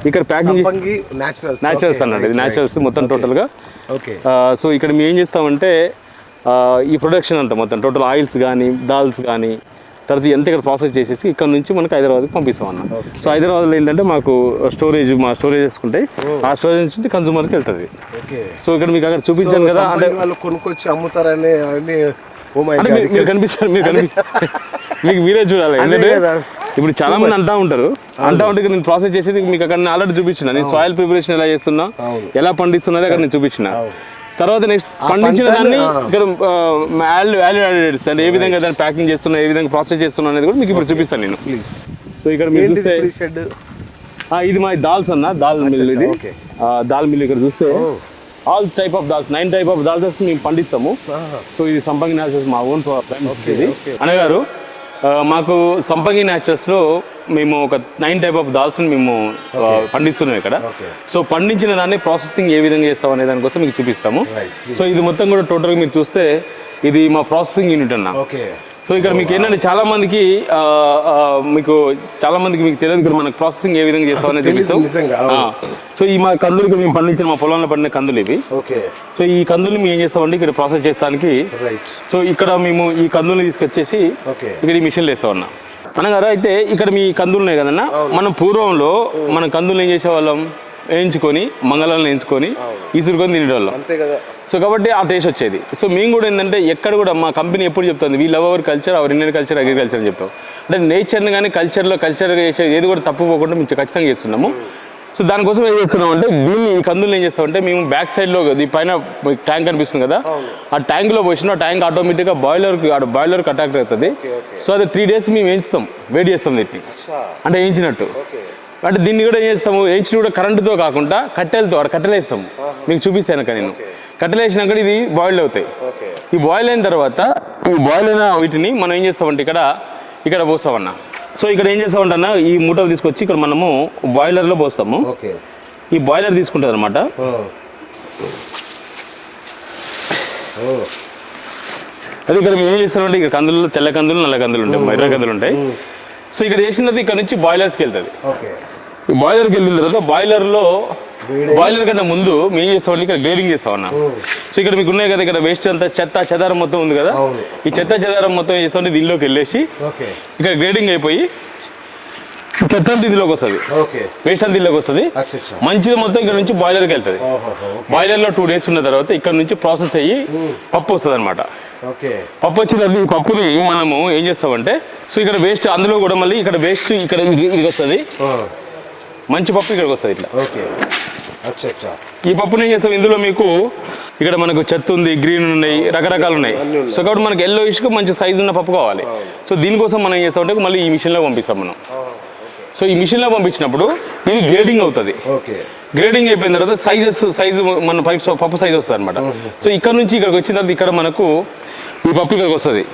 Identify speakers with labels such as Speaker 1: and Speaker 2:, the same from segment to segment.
Speaker 1: ఇక్కడ packing
Speaker 2: naturals
Speaker 1: అన్నట్టు, ఇది న్యాచురల్స్ మొత్తం టోటల్గా.
Speaker 2: ఓకే.
Speaker 1: సో ఇక్కడ మేము ఏం చేస్తామంటే ఈ ప్రొడక్షన్ అంతా మొత్తం టోటల్ ఆయిల్స్ కానీ దాల్స్ కానీ తర్వాత ఎంత ఇక్కడ ప్రాసెస్ చేసేసి ఇక్కడ నుంచి మనకు హైదరాబాద్కి పంపిస్తాం అన్న. సో హైదరాబాద్లో ఏంటంటే మాకు మా స్టోరేజ్ చేసుకుంటే ఆ స్టోరేజ్ నుంచి కన్సూమర్కి వెళ్తుంది. సో ఇక్కడ మీకు అక్కడ చూపించాను కదా, అంటే
Speaker 2: వాళ్ళు కొనుక్కొచ్చి అమ్ముతారని
Speaker 1: మీరు కనిపిస్తారు, మీకు మీరే చూడాలి. ఎందుకంటే ఇప్పుడు చాలా మంది అంటా ఉంటారు, ఉంటే నేను ప్రాసెస్ చేసేది మీకు అక్కడ నేను ఆల్రెడీ చూపించిన, నేను సాయిల్ ప్రిపరేషన్ ఎలా చేస్తున్నా, ఎలా పండిస్తున్నది అక్కడ నేను చూపించిన. తర్వాత నెక్స్ట్ పండించిన దాన్ని ఇక్కడ వాల్యూ అంటే ఏ విధంగా దాన్ని ప్యాకింగ్ చేస్తున్నా, ఏ విధంగా ప్రాసెస్ చేస్తున్నా అనేది కూడా మీకు ఇప్పుడు చూపిస్తాను నేను. సో ఇక్కడ మీరు చూస్తే ఇది మా దాల్స్ అన్న, దాల్ మిల్. ఇది దాల్ మిల్. ఇక్కడ చూస్తే all type of dals, 9 type of dals మేము పండిస్తాము. సో ఇది సంపంగి న్యాచురల్స్ మా ఓన్ ఇది అనగారు. మాకు సంపంగి న్యాచురల్స్లో మేము ఒక 9 టైప్ ఆఫ్ దాల్స్ని మేము పండిస్తున్నాం ఇక్కడ. సో పండించిన దాన్ని ప్రాసెసింగ్ ఏ విధంగా చేస్తాం అనే దానికోసం మీకు చూపిస్తాము. సో ఇది మొత్తం కూడా టోటల్గా మీరు చూస్తే ఇది మా ప్రాసెసింగ్ యూనిట్ అన్న. సో ఇక్కడ మీకు ఏంటంటే చాలా మందికి మీకు తెలియదు ఇక్కడ మనకు ప్రాసెసింగ్ ఏ విధంగా చేస్తామని చూపిస్తాం. సో ఈ మా కందులు మేము పండించిన మా పొలంలో పండిన కందులు ఇవి. సో ఈ కందులు మేము ఏం చేస్తామంటే ఇక్కడ ప్రాసెస్ చేయడానికి, సో ఇక్కడ మేము ఈ కందుల్ని తీసుకొచ్చేసి ఇక్కడ ఈ మిషన్లు వేస్తామన్నా అనగారు. అయితే ఇక్కడ మీ కందులు ఉన్నాయి కదన్నా, మనం పూర్వంలో మన కందులు ఏం చేసేవాళ్ళం, వేయించుకొని మంగళాలను వేయించుకొని ఇసురుకొని తినేవాళ్ళం. సో కాబట్టి ఆ టేస్ట్ వచ్చేది. సో మేము కూడా ఏంటంటే ఎక్కడ కూడా మా కంపెనీ ఎప్పుడు చెప్తుంది, we love our culture, our Indian culture, agriculture అని చెప్తాం. అంటే నేచర్ని కానీ కల్చర్గా చేసేది ఏది కూడా తప్పుకోకుండా మేము ఖచ్చితంగా చేస్తున్నాము. సో దానికోసం ఏం చేస్తున్నాం అంటే దీన్ని ఈ కందులు ఏం చేస్తామంటే మేము బ్యాక్ సైడ్లో ఈ పైన ట్యాంక్ కనిపిస్తుంది కదా, ఆ ట్యాంక్లో పోసిన ట్యాంక్ ఆటోమేటిక్గా బాయిలర్కి అటాక్ అవుతుంది. సో అది 3 days మేము వేయించుతాం, వేడి చేస్తాం దీన్ని, అంటే వేయించినట్టు. అంటే దీన్ని కూడా ఏం చేస్తాము, వేయించి కూడా కరెంటుతో కాకుండా కట్టెలు వేస్తాము. మీకు చూపిస్తాను కానీ నేను కట్టెలు వేసినాక ఇది బాయిల్ అవుతాయి. ఈ బాయిల్ అయిన తర్వాత ఈ బాయిల్ అయిన వీటిని మనం ఏం చేస్తామంటే ఇక్కడ పోస్తామన్నా. సో ఇక్కడ ఏం చేస్తామంటన్నా, ఈ మూటలు తీసుకొచ్చి ఇక్కడ మనము బాయిలర్లో పోస్తాము. ఈ బాయిలర్ తీసుకుంటుంది అనమాట. అది ఇక్కడ మేము ఏం చేస్తామంటే ఇక్కడ కందులు, తెల్ల కందులు, నల్ల కందులు ఉంటాయి, ఎర్ర కందులు ఉంటాయి. సో ఇక్కడ చేసినది ఇక్కడ నుంచి బాయిలర్స్కి వెళ్తుంది. ఈ బాయిలర్కి వెళ్ళిన తర్వాత బాయిలర్ కన్నా ముందు మేము చేస్తామంటే ఇక్కడ గ్రేడింగ్ చేస్తామన్నా. సో ఇక్కడ మీకు ఉన్నాయి కదా, ఇక్కడ వేస్ట్ అంతా చెదారం మొత్తం ఉంది కదా, ఈ చెదారం మొత్తం చేస్తామంటే దీనిలోకి వెళ్ళేసి ఇక్కడ గ్రేడింగ్ అయిపోయి చెత్త అంతా ఇందులోకి వస్తుంది, వేస్ట్ అంతా ఇందులోకి వస్తుంది. మంచిది మొత్తం ఇక్కడ నుంచి బాయిలర్కి వెళ్తుంది. బాయిలర్లో 2 days ఉన్న తర్వాత ఇక్కడ నుంచి ప్రాసెస్ అయ్యి పప్పు వస్తుంది అనమాట. పప్పు వచ్చిన ఈ పప్పుని మనము ఏం చేస్తామంటే, సో ఇక్కడ వేస్ట్ అందులో కూడా మళ్ళీ ఇక్కడ వేస్ట్ ఇక్కడ ఇది వస్తుంది, మంచి పప్పు ఇక్కడికి వస్తుంది ఇట్లా. ఈ పప్పుని ఏం చేస్తాం, ఇందులో మీకు ఇక్కడ మనకు చెత్త ఉంది, గ్రీన్ ఉన్నాయి, రకరకాలు ఉన్నాయి. సో కాబట్టి మనకి ఎల్లో ఇష్కు మంచి సైజు ఉన్న పప్పు కావాలి. సో దీనికోసం మనం ఏం చేస్తామంటే మళ్ళీ ఈ మిషన్లో పంపిస్తాం మనం. సో ఈ మిషన్లో పంపించినప్పుడు ఇది గ్రేడింగ్ అవుతుంది. గ్రేడింగ్ అయిపోయిన తర్వాత సైజు మన పప్పు సైజు వస్తుంది అనమాట. సో ఇక్కడ నుంచి ఇక్కడికి వచ్చిన తర్వాత ఇక్కడ మనకు ఈ పప్పు ఇక్కడికి వస్తుంది.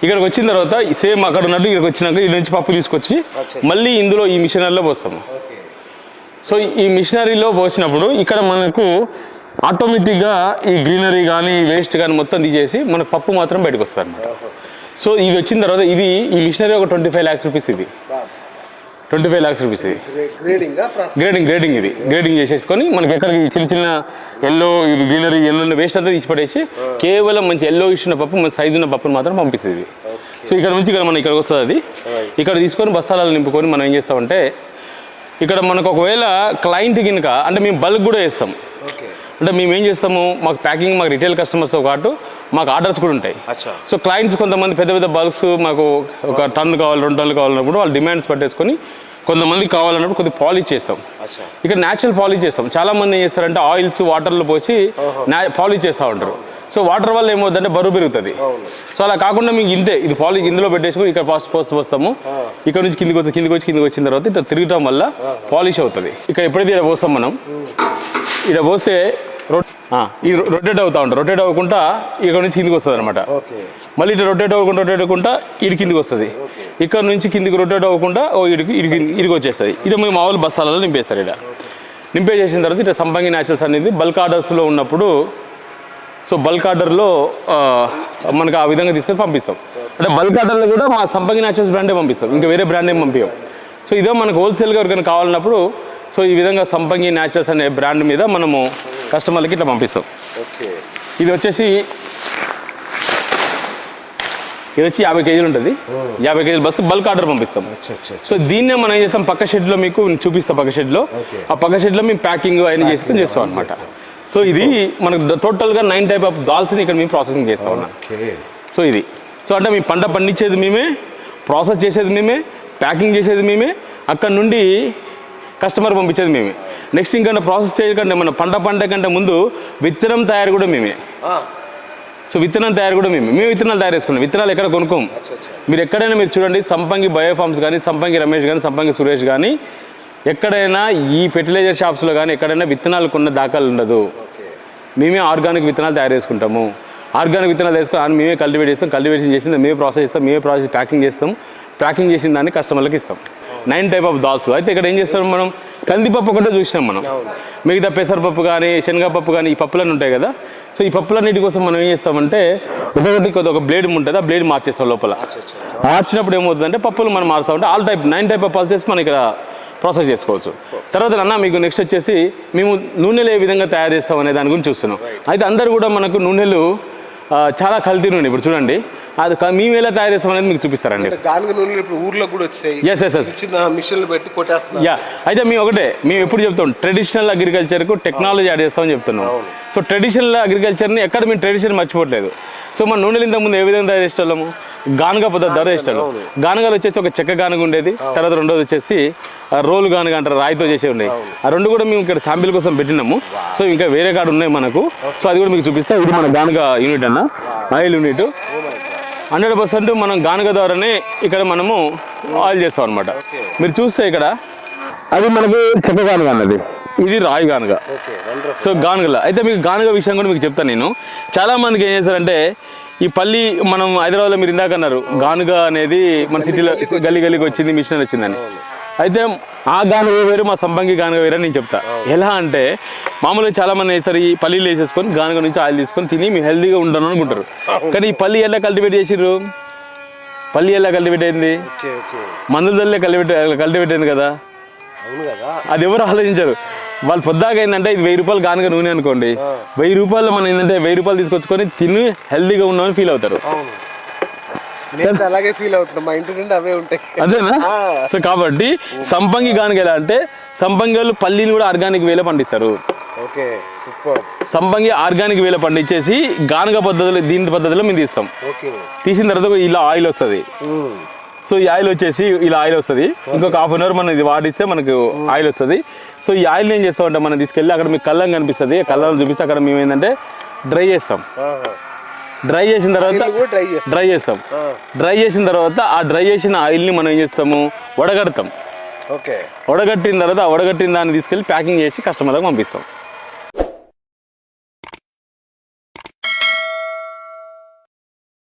Speaker 1: ఇక్కడికి వచ్చిన తర్వాత సేమ్ అక్కడ ఉన్నట్టు ఇక్కడికి వచ్చినాక ఈ నుంచి పప్పు తీసుకొచ్చి మళ్ళీ ఇందులో ఈ మిషనరీలో పోస్తాము. సో ఈ మిషనరీలో పోసినప్పుడు ఇక్కడ మనకు ఆటోమేటిక్గా ఈ గ్రీనరీ కానీ వేస్ట్ కానీ మొత్తం తీసేసి మనకు పప్పు మాత్రం బయటకు వస్తుంది అనమాట. సో ఇవి వచ్చిన తర్వాత ఈ మిషనరీ ఒక 25 lakhs రూపీస్. ఇది 25 lakhs రూపీస్. ఇది గ్రేడింగ్. ఇది గ్రేడింగ్ చేసేసుకొని మనకి ఎక్కడికి చిన్న ఎల్లో గ్రీనరీ ఎల్లో వేస్ట్ అంతా తీసి పడేసి కేవలం మంచి ఎల్లో ఇచ్చిన పప్పు, మంచి సైజు ఉన్న పప్పును మాత్రం పంపిస్తుంది ఇది. సో ఇక్కడ నుంచి మనం ఇక్కడికి వస్తుంది. అది ఇక్కడ తీసుకొని బస్తాలలో నింపుకొని మనం ఏం చేస్తామంటే ఇక్కడ మనకు ఒకవేళ క్లయింట్ కింద అంటే మేము బల్క్ కూడా వేస్తాం. అంటే మేము ఏం చేస్తాము, మాకు ప్యాకింగ్, మాకు రిటైల్ కస్టమర్స్తో పాటు మాకు ఆర్డర్స్ కూడా ఉంటాయి. సో క్లయింట్స్ కొంతమంది పెద్ద బల్క్స్ మాకు 1 ton కావాలి, 2 tons కావాలన్నప్పుడు వాళ్ళు డిమాండ్స్ పెట్టేసుకొని కొంతమంది కావాలన్నప్పుడు కొద్దిగా పాలిష్ చేస్తాం. ఇక్కడ న్యాచురల్ పాలిష్ చేస్తాం. చాలామంది ఏం చేస్తారంటే ఆయిల్స్ వాటర్లో పోసి పాలిష్ చేస్తూ ఉంటారు. సో వాటర్ వల్ల ఏమవుతుందంటే బరువు పెరుగుతుంది. సో అలా కాకుండా మీకు ఇది పాలిష్ ఇందులో పెట్టేసుకొని ఇక్కడ పోస్తాము. ఇక్కడ నుంచి కిందికి వచ్చిన తర్వాత ఇట్లా తిరగటం వల్ల పాలిష్ అవుతుంది. ఇక్కడ ఎప్పుడైతే ఇక్కడ పోస్తాం మనం, ఇక్కడ పోస్తే ఇది రొటేట్ అవుతూ ఉంటాం. రొటేట్ అవ్వకుండా ఇక్కడ నుంచి కిందికి వస్తుంది అనమాట. మళ్ళీ ఇటు రొటేట్ అవ్వకుండా ఇటు కిందికి వస్తుంది. ఇక్కడ నుంచి కిందికి రొటేట్ అవ్వకుండా ఇడికి వచ్చేస్తుంది. ఇటు మేము మామూలు బస్తాలలో నింపేస్తారు. ఇక్కడ నింపేసేసిన తర్వాత ఇట్లా సంపంగి న్యాచురల్స్ అనేది బల్క్ ఆర్డర్స్లో ఉన్నప్పుడు, సో బల్క్ ఆర్డర్లో మనకు ఆ విధంగా తీసుకొని పంపిస్తాం. అంటే బల్క్ ఆర్డర్లో కూడా మా సంపంగి న్యాచురల్స్ బ్రాండే పంపిస్తాం, ఇంకా వేరే బ్రాండ్ ఏం పంపించాం. సో ఇదో మనకు హోల్సేల్గా ఎవరికైనా కావాలన్నప్పుడు సో ఈ విధంగా సంపంగి న్యాచురల్స్ అనే బ్రాండ్ మీద మనము కస్టమర్లకి ఇట్లా పంపిస్తాం.
Speaker 2: ఓకే.
Speaker 1: ఇది వచ్చేసి 50 కేజీలు ఉంటుంది. 50 కేజీలు బస్సు బల్క్ ఆర్డర్ పంపిస్తాం. సో దీన్నే మనం ఏం చేస్తాం, పక్క షెడ్లో మీకు చూపిస్తాం. పక్క షెడ్లో ఆ పక్క షెడ్లో మేము ప్యాకింగ్ అవన్నీ చేసుకొని చేస్తాం అనమాట. సో ఇది మనకు టోటల్గా 9 టైప్ ఆఫ్ దాల్స్ని ఇక్కడ మేము ప్రాసెసింగ్ చేస్తాం ఉన్నాం. సో ఇది సో అంటే మీ పంట పండించేది మేమే, ప్రాసెస్ చేసేది మేమే, ప్యాకింగ్ చేసేది మేమే, అక్కడ నుండి కస్టమర్ పంపించేది మేమే. నెక్స్ట్ ఇంకా ప్రాసెస్ చేయకంటే మన పంట కంటే ముందు విత్తనం తయారు కూడా మేమే. సో విత్తనం తయారు కూడా మేము విత్తనాలు తయారు చేసుకున్నాం. విత్తనాలు ఎక్కడ కొనుక్కోము. మీరు ఎక్కడైనా మీరు చూడండి, సంపంగి బయోఫార్మ్స్ కానీ, సంపంగి రమేష్ కానీ, సంపంగి సురేష్ కానీ, ఎక్కడైనా ఈ ఫెర్టిలైజర్ షాప్స్లో కానీ ఎక్కడైనా విత్తనాలు కొన్న దాఖలు ఉండదు. మేమే ఆర్గానిక్ విత్తనాలు తయారు చేసుకుంటాము. ఆర్గానిక్ విత్తనాలు తీసుకొని మేమే కల్టివేట్ చేస్తాం. కల్టివేషన్ చేసింది మేమే ప్రాసెస్ చేస్తాం. మేమే ప్రాసెస్ ప్యాకింగ్ చేస్తాం. ప్యాకింగ్ చేసిన దాన్ని కస్టమర్లకు ఇస్తాం. 9 టైప్ ఆఫ్ దాల్స్. అయితే ఇక్కడ ఏం చేస్తాం, మనం కందిపప్పు ఒకటే చూసినాం. మనం మిగతా పెసరపప్పు కానీ, శనగపప్పు కానీ, ఈ పప్పులన్నీ ఉంటాయి కదా. సో ఈ పప్పులన్నిటి కోసం మనం ఏం చేస్తామంటే ఒక బ్లేడ్ ఉంటుంది, ఆ బ్లేడ్ మార్చేస్తాం లోపల. మార్చినప్పుడు ఏమవుతుందంటే పప్పులు మనం మారుస్తామంటే 9 టైప్ ఆఫ్ పల్సెస్ మనం ఇక్కడ ప్రాసెస్ చేసుకోవచ్చు. తర్వాత అన్న మీకు నెక్స్ట్ వచ్చేసి మేము నూనెలు ఏ విధంగా తయారు చేస్తాం అనే దాని గురించి చూస్తున్నాం. అయితే అందరూ కూడా మనకు నూనెలు చాలా కల్తీ నూనె. ఇప్పుడు చూడండి, అది మేము ఎలా తయారు చేస్తాం అనేది మీకు చూపిస్తారండి.
Speaker 2: ఊర్లో కూడా వచ్చాయి. మిషన్లు పెట్టి కొట్టేస్తున్నాం.
Speaker 1: అయితే మేము ఎప్పుడు చెప్తాం, ట్రెడిషనల్ అగ్రికల్చర్కు టెక్నాలజీ యాడ్ చేస్తామని చెప్తున్నాం. సో ట్రెడిషనల్ అగ్రికల్చర్ని ఎక్కడ మేము ట్రెడిషన్ మర్చిపోవట్లేదు. సో మన నూనెలు ఇంతకుముందు ఏ విధంగా తయారు చేసేవాళ్ళము, గానుగ పద్ధతి తయారు చేసేవాళ్ళం. గానుగలు వచ్చేసి ఒక చెక్క గానుగ ఉండేది. తర్వాత రెండోది వచ్చేసి రోలు గానుగ అంటారు, రాయితో చేసే ఉండేవి. ఆ రెండు కూడా మేము ఇక్కడ శాంపిల్ కోసం పెట్టినాము. సో ఇంకా వేరే కాడ ఉన్నాయి మనకు. సో అది కూడా మీకు చూపిస్తాం. ఇది మన గానుగ యూనిట్ అన్న, ఆయిల్ యూనిట్. 100% మనం గానుగ ద్వారానే ఇక్కడ మనము ఆయిల్ చేస్తాం అనమాట. మీరు చూస్తే ఇక్కడ అది మనకు చెక్క గానుగ అన్నది, ఇది రాయి గానుగ. సో గానుగల అయితే మీకు గానుగ విషయం కూడా మీకు చెప్తాను నేను. చాలామందికి ఏం చేస్తారంటే, ఈ పల్లి మనం హైదరాబాద్లో మీరు ఇందాక అన్నారు గానుగ అనేది మన సిటీలో గల్లీకి వచ్చింది, మిషన్ వచ్చిందని. అయితే ఆ గానుగ వేరు, మా సంపంగి గానుగ వేరు అని నేను చెప్తా. ఎలా అంటే మామూలుగా చాలామంది వేస్తారు, ఈ పల్లీలు వేసేసుకొని గానుగ నుంచి ఆయిల్ తీసుకొని తిని మేము హెల్తీగా ఉంటాను అనుకుంటారు. కానీ ఈ పల్లి ఎలా కల్టివేట్ చేసిర్రు, పల్లి ఎలా కల్టివేట్ అయింది, మందులల్లే కల్టివేట్ అయింది కదా. అది ఎవరు ఆలోచించారు. వాళ్ళు పొద్దాక ఏంటంటే ఇది 1000 రూపాయలు గానుగ నూనె అనుకోండి, 1000 రూపాయలు మనం ఏంటంటే 1000 రూపాయలు తీసుకొచ్చుకొని తిని హెల్తీగా ఉన్నామని ఫీల్ అవుతారు.
Speaker 2: అలాగే ఫీల్ అవుతుంది, మా ఇంటి నుండి అవే ఉంటాయి.
Speaker 1: అదేనా? సో కాబట్టి సంపంగి గానుగ ఎలా అంటే, సంపంగి వాళ్ళు పల్లీని కూడా ఆర్గానిక్ వేలో పండిస్తారు. సంపంగి ఆర్గానిక్ వేలో పండించేసి గానుగ పద్ధతిలో దీని పద్ధతిలో మేము తీస్తాం. తీసిన తర్వాత ఇలా ఆయిల్ వస్తుంది. సో ఈ ఆయిల్ వచ్చేసి ఇలా ఆయిల్ వస్తుంది. ఇంకొక హాఫ్ అన్ అవర్ మనం ఇది వాడిస్తే మనకు ఆయిల్ వస్తుంది. సో ఈ ఆయిల్ని ఏం చేస్తామంటే మనం తీసుకెళ్ళి అక్కడ మీకు కళ్ళం కనిపిస్తుంది, కళ్ళం చూపిస్తే అక్కడ మేము ఏంటంటే డ్రై చేస్తాం. డ్రై చేసిన తర్వాత డ్రై చేసిన తర్వాత ఆ డ్రై చేసిన ఆయిల్ని మనం ఏం చేస్తాము, వడగడతాం. వడగట్టిన తర్వాత ఆ వడగట్టిన దాన్ని తీసుకెళ్ళి ప్యాకింగ్ చేసి కస్టమర్లకు పంపిస్తాం.